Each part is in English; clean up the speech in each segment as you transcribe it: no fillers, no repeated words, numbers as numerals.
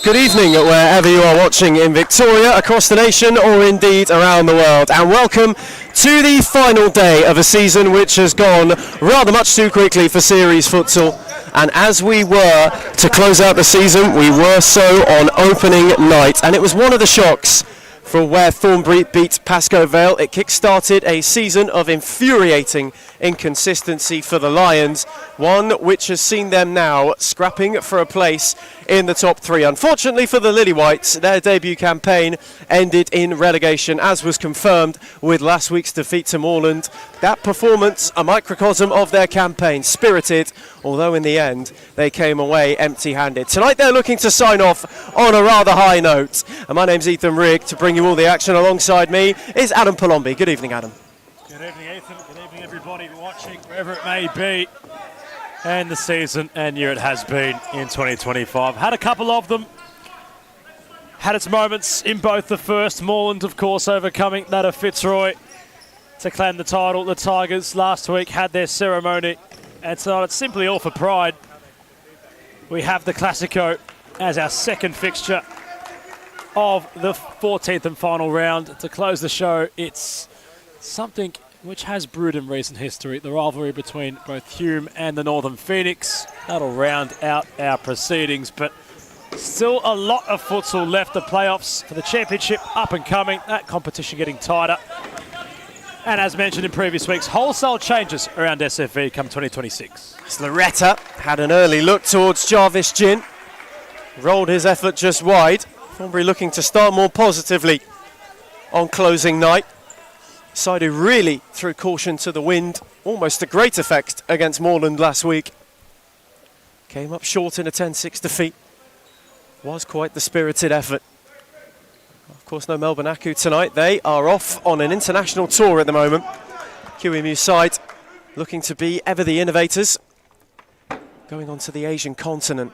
Good evening, wherever you are watching in Victoria, across the nation, or indeed around the world. And welcome to the final day of a season which has gone rather much too quickly for series futsal. And as we were to close out the season, we were so on opening night. And it was one of the shocks for where Thornbury beat Pascoe Vale. It kick-started a season of infuriating inconsistency for the Lions, one which has seen them now scrapping for a place in the top three. Unfortunately for the Lily Whites, their debut campaign ended in relegation, as was confirmed with last week's defeat to Moreland. That performance, a microcosm of their campaign, spirited, although in the end they came away empty-handed. Tonight they're looking to sign off on a rather high note. And my name's Ethan Rigg. To bring you all the action alongside me is Adam Palombi. Good evening, Adam. Good evening, Ethan. Good evening, everybody watching, wherever it may be. And the season and year it has been in 2025. Had a couple of them. Had its moments in both the first. Moreland, of course, overcoming that of Fitzroy to claim the title. The Tigers last week had their ceremony. And tonight it's simply all for pride. We have the Classico as our second fixture of the 14th and final round. To close the show, it's something which has brewed in recent history, the rivalry between both Hume and the Northern Phoenix. That'll round out our proceedings, but still a lot of futsal left. The playoffs for the championship up and coming, that competition getting tighter. And as mentioned in previous weeks, wholesale changes around SFV come 2026. Loretta had an early look towards Jarvis Gin, rolled his effort just wide. Thornbury looking to start more positively on closing night. Side who really threw caution to the wind, almost a great effect against Moreland last week. Came up short in a 10-6 defeat. Was quite the spirited effort. Of course, no Melbourne Aku tonight. They are off on an international tour at the moment. QEMU side looking to be ever the innovators, going on to the Asian continent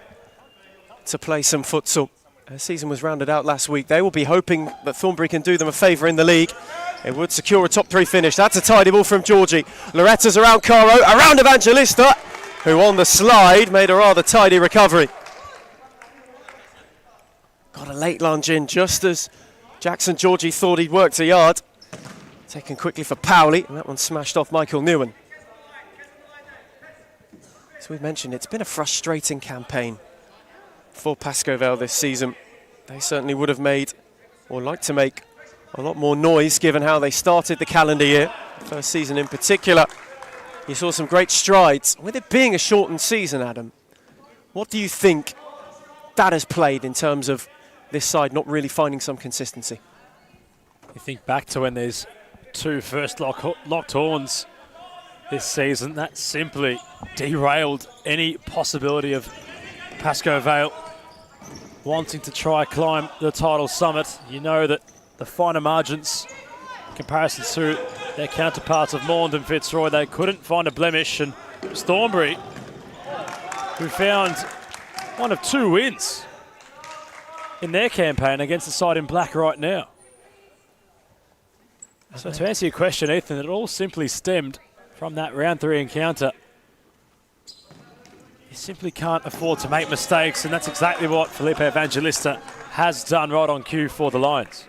to play some futsal. Their season was rounded out last week. They will be hoping that Thornbury can do them a favour in the league. It would secure a top three finish. That's a tidy ball from Georgie. Loretta's around Caro, around Evangelista, who on the slide made a rather tidy recovery. Got a late lunge in just as Jackson Georgie thought he'd worked a yard. Taken quickly for Powley, and that one smashed off Michael Newen. As we mentioned, it's been a frustrating campaign for Pascoe Vale this season. They certainly would have made, or like to make, a lot more noise given how they started the calendar year. First season in particular, you saw some great strides. With it being a shortened season, Adam, what do you think that has played in terms of this side not really finding some consistency? You think back to when there's two first locked horns this season, that simply derailed any possibility of Pascoe Vale wanting to try climb the title summit. You know that the finer margins, in comparison to their counterparts of Moreland and Fitzroy, they couldn't find a blemish. And Thornbury, who found one of two wins in their campaign against the side in black right now. So to answer your question, Ethan, it all simply stemmed from that round three encounter. You simply can't afford to make mistakes, and that's exactly what Felipe Evangelista has done right on cue for the Lions.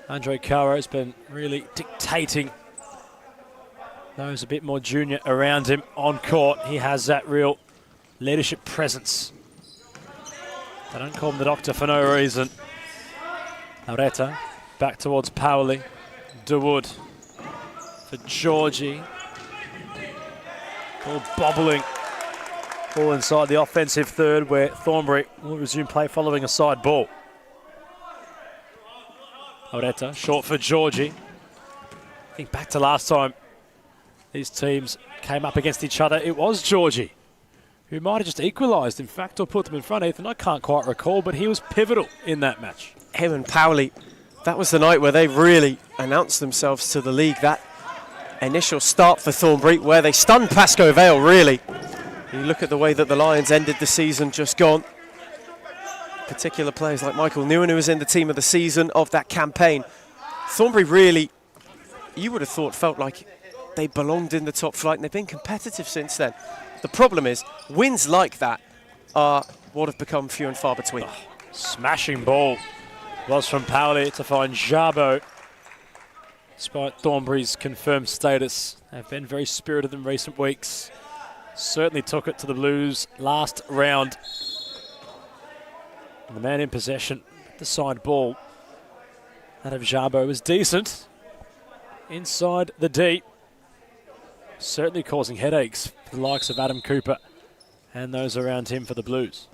Andre Caro has been really dictating those a bit more junior around him on court. He has that real leadership presence. They don't call him the doctor for no reason. Areta back towards Powley. DeWood for Georgie. All bobbling. All inside the offensive third, where Thornbury will resume play following a side ball. Areta short for Georgie. I think back to last time these teams came up against each other, it was Georgie who might have just equalised, in fact, or put them in front. Ethan, I can't quite recall, but he was pivotal in that match. Him and Powley, that was the night where they really announced themselves to the league. That initial start for Thornbury, where they stunned Pascoe Vale, really. You look at the way that the Lions ended the season just gone. Particular players like Michael Newen, who was in the team of the season of that campaign. Thornbury really, you would have thought, felt like they belonged in the top flight, and they've been competitive since then. The problem is, wins like that are what have become few and far between. Smashing ball was from Pauli to find Jabo. Despite Thornbury's confirmed status, they've been very spirited in recent weeks. Certainly took it to the Blues last round. And the man in possession, the side ball, that of Jabo was decent. Inside the D. Certainly causing headaches for the likes of Adam Cooper and those around him for the Blues.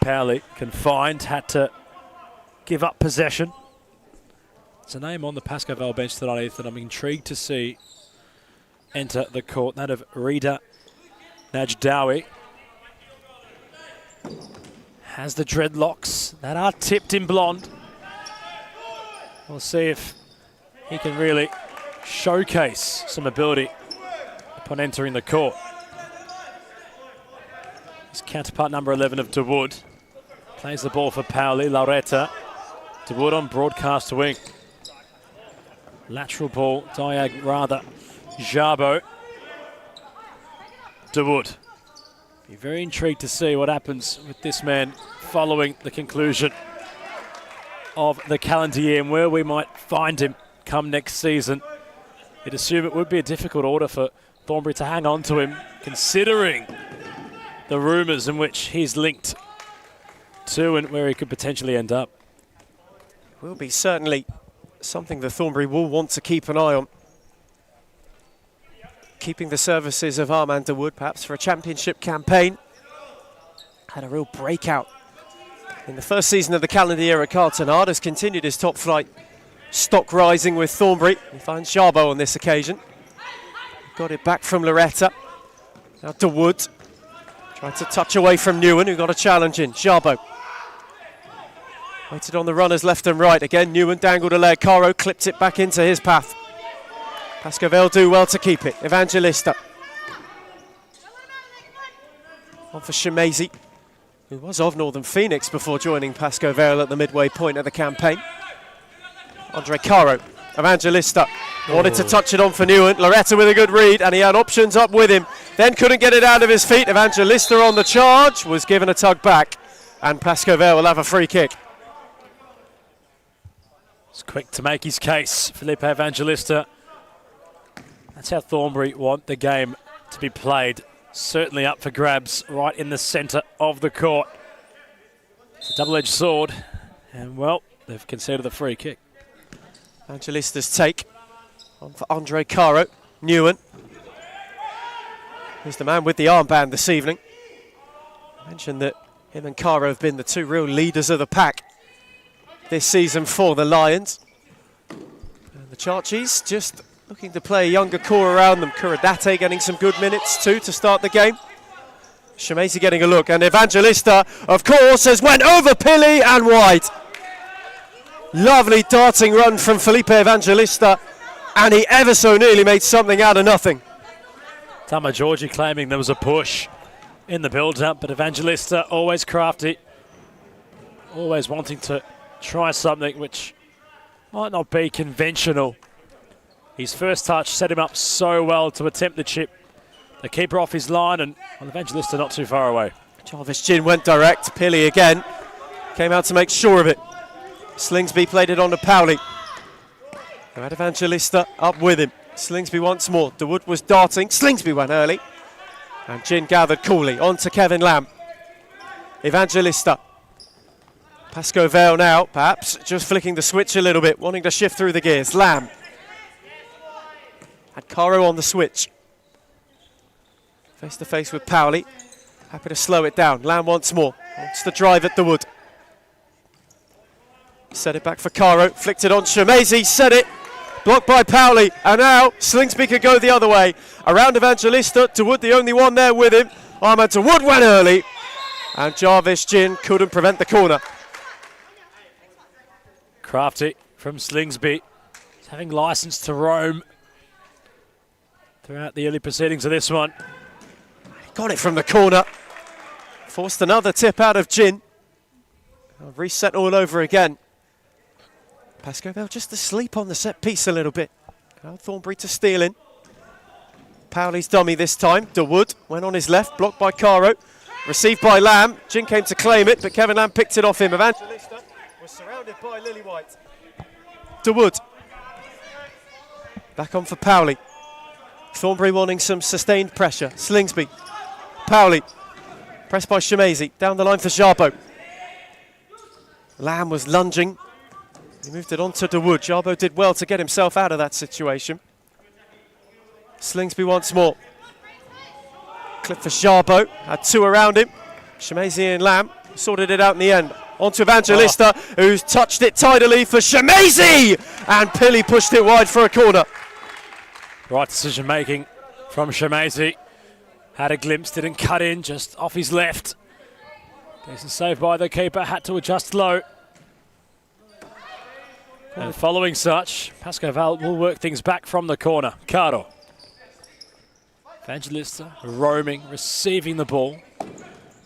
Pauli confined, had to give up possession. It's a name on the Pascoe Vale bench tonight, Ethan, I'm intrigued to see enter the court. That of Rita Najdawi. Has the dreadlocks that are tipped in blonde. We'll see if he can really showcase some ability upon entering the court. His counterpart number 11 of DeWood plays the ball for Pauli. Lauretta. DeWood on broadcast wing. Lateral ball, diag rather. Jabo. DeWood. Be very intrigued to see what happens with this man following the conclusion of the calendar year and where we might find him come next season. You'd assume it would be a difficult order for Thornbury to hang on to him, considering the rumours in which he's linked to and where he could potentially end up. Will be certainly something that Thornbury will want to keep an eye on. Keeping the services of Armand DeWood, perhaps for a championship campaign. Had a real breakout in the first season of the calendar year at Carlton Hard, has continued his top flight stock rising with Thornbury. He finds Jabo on this occasion. Got it back from Loretta. Now DeWood tried to touch away from Newen, who got a challenge in. Jabo waited on the runners left and right. Again, Newen dangled a leg. Caro clipped it back into his path. Pascoe Vale do well to keep it. Evangelista. On for Shemazy, who was of Northern Phoenix before joining Pascoe Vale at the midway point of the campaign. Andre Caro. Evangelista wanted to touch it on for Newen. Loretta with a good read, and he had options up with him. Then couldn't get it out of his feet. Evangelista on the charge, was given a tug back, and Pascoe Vale will have a free kick. It's quick to make his case, Felipe Evangelista. That's how Thornbury want the game to be played. Certainly up for grabs right in the centre of the court. It's a double-edged sword, and well, they've conceded the free kick. Evangelista's take on for Andre Caro. Newen. He's the man with the armband this evening. I mentioned that him and Caro have been the two real leaders of the pack this season for the Lions. And the Charchies just looking to play a younger core around them. Kuradate getting some good minutes too to start the game. Shemazy getting a look, and Evangelista, of course, has went over Pili and wide. Lovely darting run from Felipe Evangelista, and he ever so nearly made something out of nothing. Tama Georgie claiming there was a push in the build-up, but Evangelista always crafty, always wanting to try something which might not be conventional. His first touch set him up so well to attempt the chip. The keeper off his line, and well, Evangelista not too far away. Jarvis Gin went direct. Pili again came out to make sure of it. Slingsby played it on to Pauli. Who had Evangelista up with him. Slingsby once more. DeWood was darting. Slingsby went early. And Gin gathered coolly. On to Kevin Lamb. Evangelista. Pascoe Vale now, perhaps, just flicking the switch a little bit, wanting to shift through the gears. Lamb. Had Caro on the switch. Face to face with Pauli. Happy to slow it down. Lamb once more. Wants the drive at DeWood. Set it back for Caro. Flicked it on Shemazy. Set it. Blocked by Pauli. And now Slingsby could go the other way. Around Evangelista. DeWood the only one there with him. Armand DeWood went early. And Jarvis Gin couldn't prevent the corner. Crafty from Slingsby. He's having license to roam throughout the early proceedings of this one. Got it from the corner. Forced another tip out of Gin. Reset all over again. Pascoe Vale just asleep on the set piece a little bit. Now Thornbury to steal in. Powley's dummy this time. DeWood went on his left, blocked by Caro. Received by Lamb. Jin came to claim it, but Kevin Lamb picked it off him. Evangelista was surrounded by Lillywhite. DeWood. Back on for Powley. Thornbury wanting some sustained pressure. Slingsby. Powley. Pressed by Shemazy. Down the line for Jarbo. Lamb was lunging. He moved it on to DeWood. Jarbo did well to get himself out of that situation. Slingsby once more. Clip for Jarbo. Had two around him. Shemazy and Lamb sorted it out in the end. On to Evangelista, who's touched it tidily for Shemazy! And Pilley pushed it wide for a corner. Right decision making from Shemazy. Had a glimpse, didn't cut in, just off his left. Decent save by the keeper, had to adjust low. And following such, Pascoe Vale will work things back from the corner. Caro. Evangelista roaming, receiving the ball.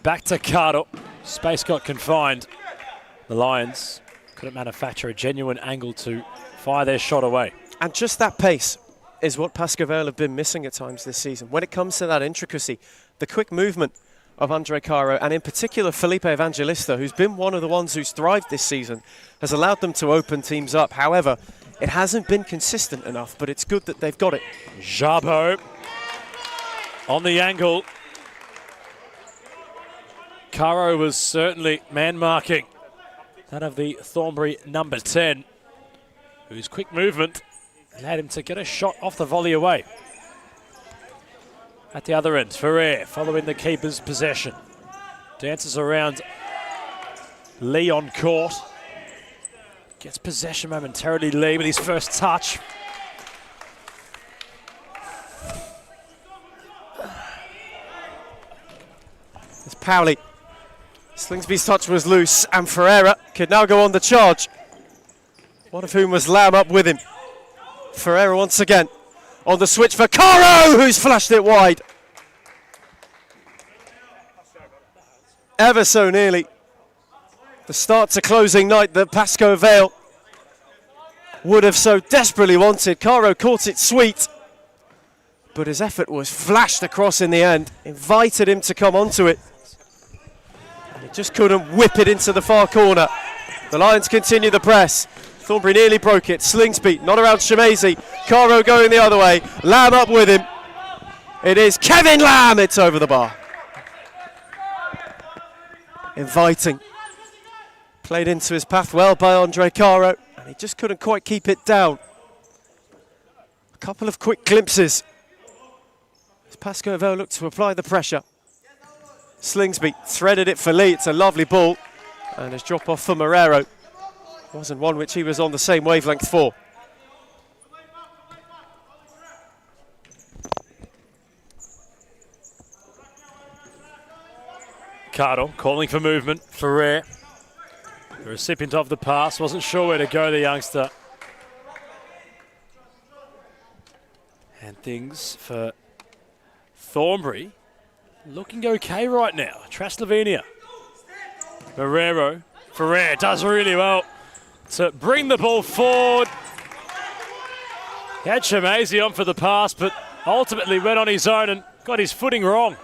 Back to Caro. Space got confined. The Lions couldn't manufacture a genuine angle to fire their shot away. And just that pace is what Pascoe Vale have been missing at times this season. When it comes to that intricacy, the quick movement of Andre Caro, and in particular Felipe Evangelista, who's been one of the ones who's thrived this season, has allowed them to open teams up. However, it hasn't been consistent enough, but it's good that they've got it. Jarbo on the angle. Caro was certainly man-marking that of the Thornbury number 10, whose quick movement allowed him to get a shot off the volley away. At the other end, Ferrer following the keeper's possession. Dances around Lee on court. Gets possession momentarily, Lee, with his first touch. It's Powley. Slingsby's touch was loose, and Ferreira could now go on the charge. One of whom was Lamb up with him. Ferreira once again on the switch for Caro, who's flashed it wide. Ever so nearly the start to closing night that Pascoe Vale would have so desperately wanted. Caro caught it sweet, but his effort was flashed across in the end, invited him to come onto it. He just couldn't whip it into the far corner. The Lions continue the press. Thornbury nearly broke it. Slingsby, not around Shemazy. Caro going the other way. Lamb up with him. It is Kevin Lamb. It's over the bar. Inviting. Played into his path well by Andre Caro, and he just couldn't quite keep it down. A couple of quick glimpses as Pascoe Vale looked to apply the pressure. Slingsby threaded it for Lee. It's a lovely ball, and his drop off for Marrero wasn't one which he was on the same wavelength for. Cardle calling for movement. Ferrer, the recipient of the pass, wasn't sure where to go, the youngster. And things for Thornbury looking okay right now. Traslovenia. Marrero. Ferrer does really well to bring the ball forward. He had Shemazy on for the pass, but ultimately went on his own and got his footing wrong.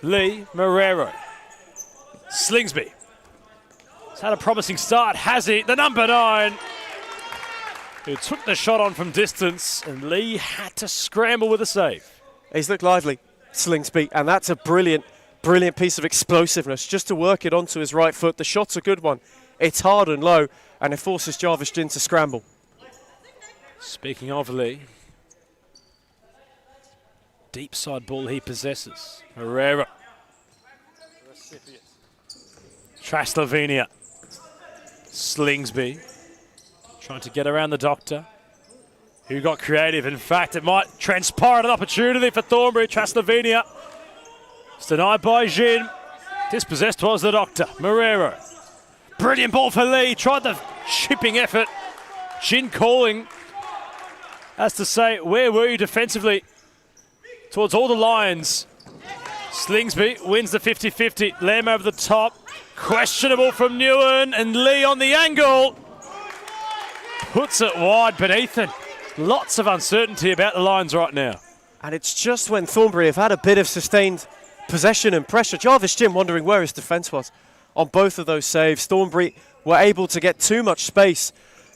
Lee Marrero. Slingsby. He's had a promising start, has he? The number 9, who took the shot on from distance, and Lee had to scramble with a save. He's looked lively, Slingsby, and that's a brilliant piece of explosiveness just to work it onto his right foot. The shot's a good one. It's hard and low, and it forces Jarvis Jin to scramble. Speaking of Lee, deep side ball he possesses. Herrera. Traslovenia. Slingsby trying to get around the doctor, who got creative. In fact, it might transpire an opportunity for Thornbury. Traslovenia. It's denied by Jin. Dispossessed was the doctor. Marrero. Brilliant ball for Lee. Tried the chipping effort. Jin calling as to say, where were you defensively? Towards all the Lions. Slingsby wins the 50-50. Lamb over the top. Questionable from Newen, and Lee on the angle. Puts it wide, but Ethan Lots of uncertainty about the lines right now. And it's just when Thornbury have had a bit of sustained possession and pressure. Jarvis Jim wondering where his defence was on both of those saves. Thornbury were able to get too much space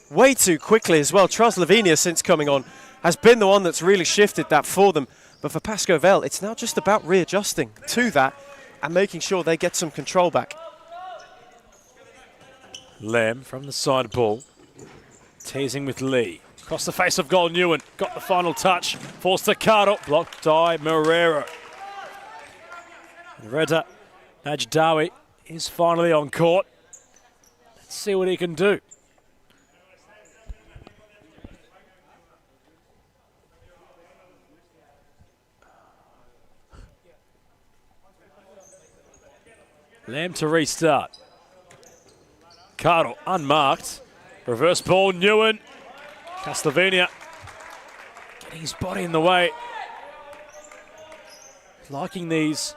way too quickly as well. Charles Lavinia, since coming on, has been the one that's really shifted that for them. But for Pascoe Vale, it's now just about readjusting to that and making sure they get some control back. Lem from the side ball, teasing with Lee. Across the face of goal, Newen got the final touch. Forced to Cardo, blocked by Marrero. Reda Najdawi is finally on court. Let's see what he can do. Lamb to restart. Cardo unmarked. Reverse ball, Newen. Castlevania getting his body in the way. Liking these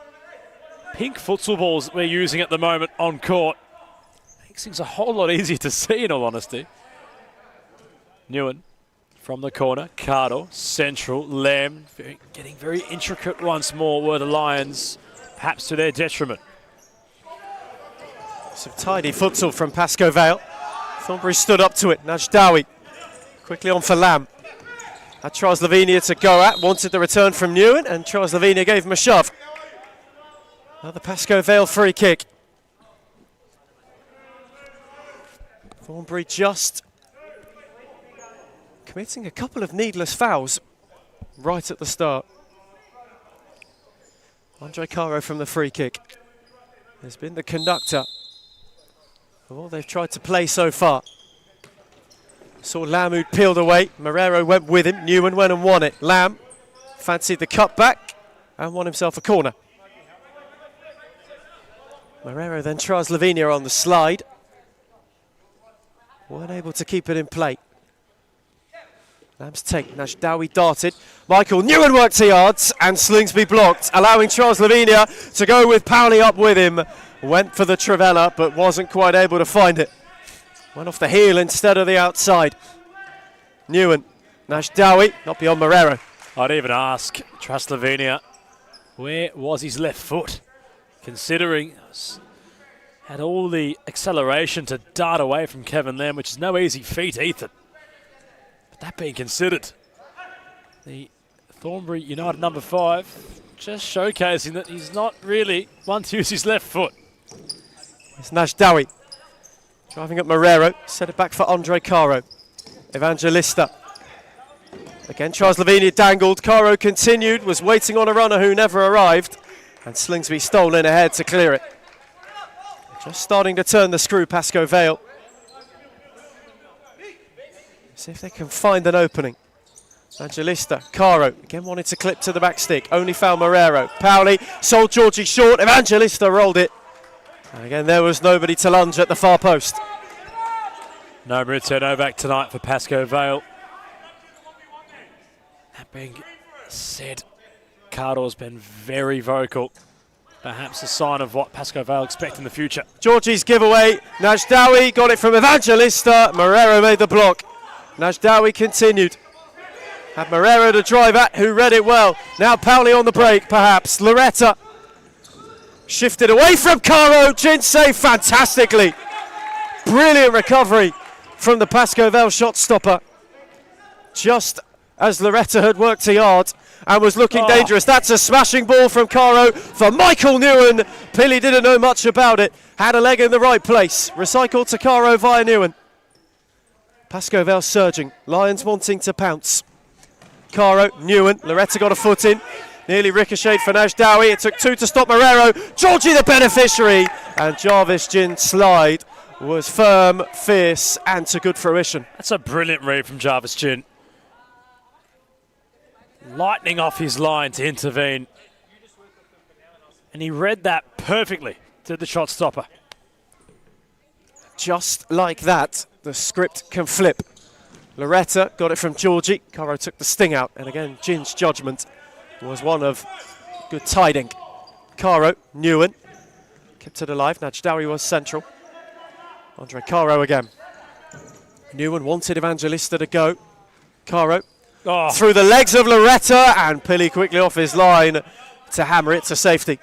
pink futsal balls that we're using at the moment on court. Makes things a whole lot easier to see, in all honesty. Newen from the corner. Cardo, central, Lamb. Getting very intricate once more were the Lions, perhaps to their detriment. Some tidy futsal from Pascoe Vale. Thornbury stood up to it. Najdawi quickly on for Lamb. Had Charles Lavinia to go at. Wanted the return from Newen, and Charles Lavinia gave him a shove. Another Pascoe Vale free kick. Thornbury just committing a couple of needless fouls right at the start. Andre Caro from the free kick has been the conductor of all they've tried to play so far. Saw Lamb, who'd peeled away. Marrero went with him. Newen went and won it. Lamb fancied the cutback and won himself a corner. Marrero then tries Lavinia on the slide. Weren't able to keep it in play. Lamb's take. Najdawi darted. Michael Newen worked to yards and Slingsby blocked, allowing Charles Lavinia to go with Powley up with him. Went for the Trivella, but wasn't quite able to find it. Went off the heel instead of the outside. Newen, Najdawi, not beyond Marrero. I'd even ask Charles Lavinia, where was his left foot? Considering had all the acceleration to dart away from Kevin Lamb, which is no easy feat, Ethan. But that being considered, the Thornbury United number 5 just showcasing that he's not really one to use his left foot. It's Najdawi driving up Marrero, set it back for Andre Caro. Evangelista. Again, Charles Lavinia dangled. Caro continued, was waiting on a runner who never arrived. And Slingsby stole in ahead to clear it. Just starting to turn the screw, Pascoe Vale. See if they can find an opening. Evangelista, Caro, again wanted to clip to the back stick. Only found Marrero. Powley sold Georgie short. Evangelista rolled it. And again, there was nobody to lunge at the far post. No Maurizio Novak tonight for Pascoe Vale. That being said, Cardo's been very vocal. Perhaps a sign of what Pascoe Vale expect in the future. Georgie's giveaway. Najdawi got it from Evangelista. Marrero made the block. Najdawi continued. Had Marrero to drive at, who read it well. Now Powley on the break, perhaps. Loretta shifted away from Caro. Jin saved fantastically. Brilliant recovery from the Pascoe Vale shot stopper. Just as Loretta had worked a yard and was looking dangerous. That's a smashing ball from Caro for Michael Newen. Pilly didn't know much about it. Had a leg in the right place. Recycled to Caro via Newen. Pascoe Vale surging. Lions wanting to pounce. Caro, Newen. Loretta got a foot in. Nearly ricocheted for Najdawi. It took 2 to stop Marrero. Georgie the beneficiary. And Jarvis Jin's slide was firm, fierce, and to good fruition. That's a brilliant read from Jarvis Jin. Lightning off his line to intervene. And he read that perfectly to the shot stopper. Just like that, the script can flip. Loretta got it from Georgie. Caro took the sting out. And again, Jin's judgment was one of good tiding. Caro, Newen, kept it alive. Najdawi was central. Andre Caro again. Newen wanted Evangelista to go. Caro through the legs of Loretta, and Pili quickly off his line to hammer it to safety.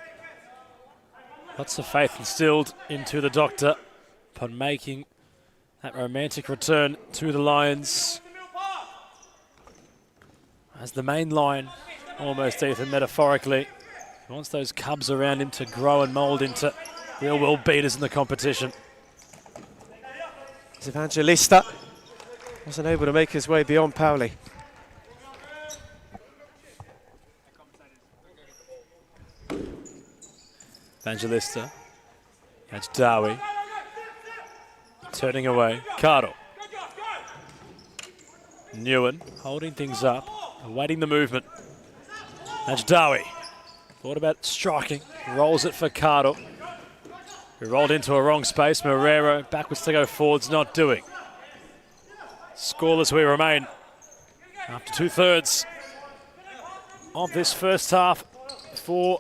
Lots of faith instilled into the Doctor upon making that romantic return to the Lions. As the main line, almost Ethan, metaphorically, he wants those cubs around him to grow and mould into real world beaters in the competition. Evangelista wasn't able to make his way beyond Pauli. Evangelista, that's Dawi, turning away, Caro. Nguyen holding things up, awaiting the movement. That's Dawi. Thought about striking, rolls it for Caro. Who rolled into a wrong space. Marrero backwards to go forwards, not doing. Scoreless we remain after 2/3 of this first half for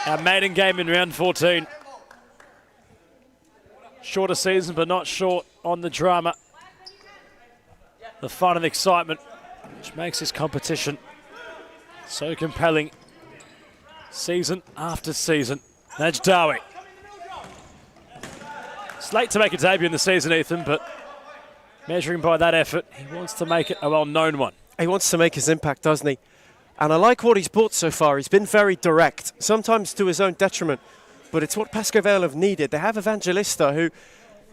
our maiden game in round 14. Shorter season, but not short on the drama, the fun and excitement, which makes this competition so compelling season after season. Najdawi. It's late to make a debut in the season, Ethan, but measuring by that effort, he wants to make it a well-known one. He wants to make his impact, doesn't he? And I like what he's brought so far. He's been very direct, sometimes to his own detriment, but it's what Pascoe Vale have needed. They have Evangelista, who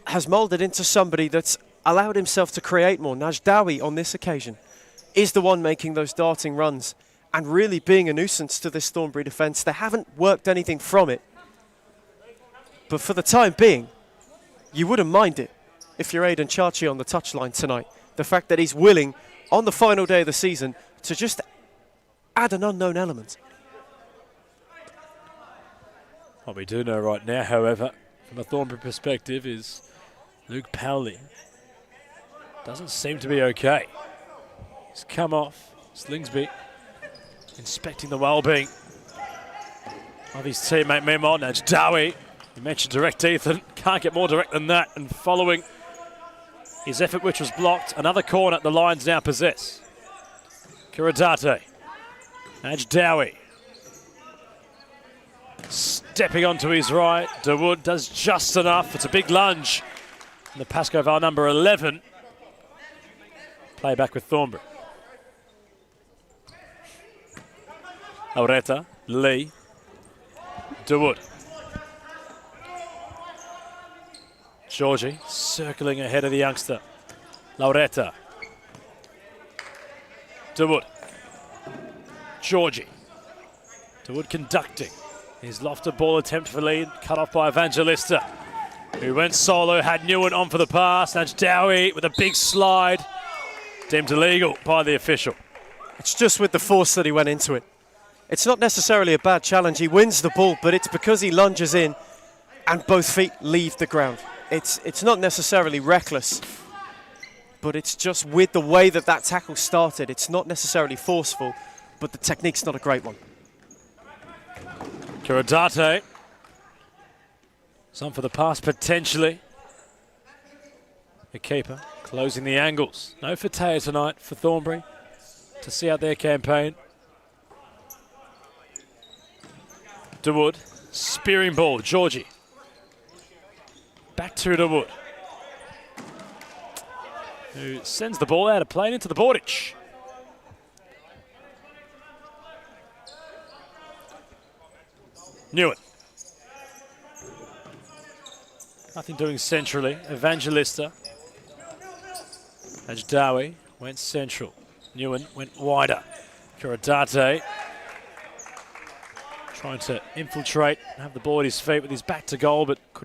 has moulded into somebody that's allowed himself to create more. Najdawi, on this occasion, is the one making those darting runs and really being a nuisance to this Thornbury defence. They haven't worked anything from it, but for the time being, you wouldn't mind it if you're Aidan Chachi on the touchline tonight. The fact that he's willing, on the final day of the season, to just add an unknown element. What we do know right now, however, from a Thornbury perspective, is Luke Powley doesn't seem to be okay. He's come off. Slingsby inspecting the well-being of his teammate Memo. Najdawi, you mentioned direct, Ethan. Can't get more direct than that. And following his effort, which was blocked, another corner the Lions now possess. Kuradate. Najdawi. Stepping onto his right. DeWood does just enough. It's a big lunge. And the Pascoe Vale number 11. Play back with Thornbury. Laureta, Lee, DeWood. Georgie circling ahead of the youngster. Laureta. DeWood. Georgie. DeWood conducting his lofted ball attempt for lead, cut off by Evangelista, who went solo, had Nguyen on for the pass. Najdawi with a big slide, deemed illegal by the official. It's just with the force that he went into it. It's not necessarily a bad challenge. He wins the ball, but it's because he lunges in and both feet leave the ground. It's not necessarily reckless, but it's just with the way that that tackle started. It's not necessarily forceful, but the technique's not a great one. Kuradate. Some for the pass potentially. The keeper closing the angles. No Fataya tonight for Thornbury to see out their campaign. DeWood, spearing ball, Georgie. Back to DeWood, who sends the ball out of play into the boardage. Nguyen. Nothing doing centrally. Evangelista. Najdawi went central. Nguyen went wider. Kuradate trying to infiltrate, have the ball at his feet with his back to goal, but couldn't.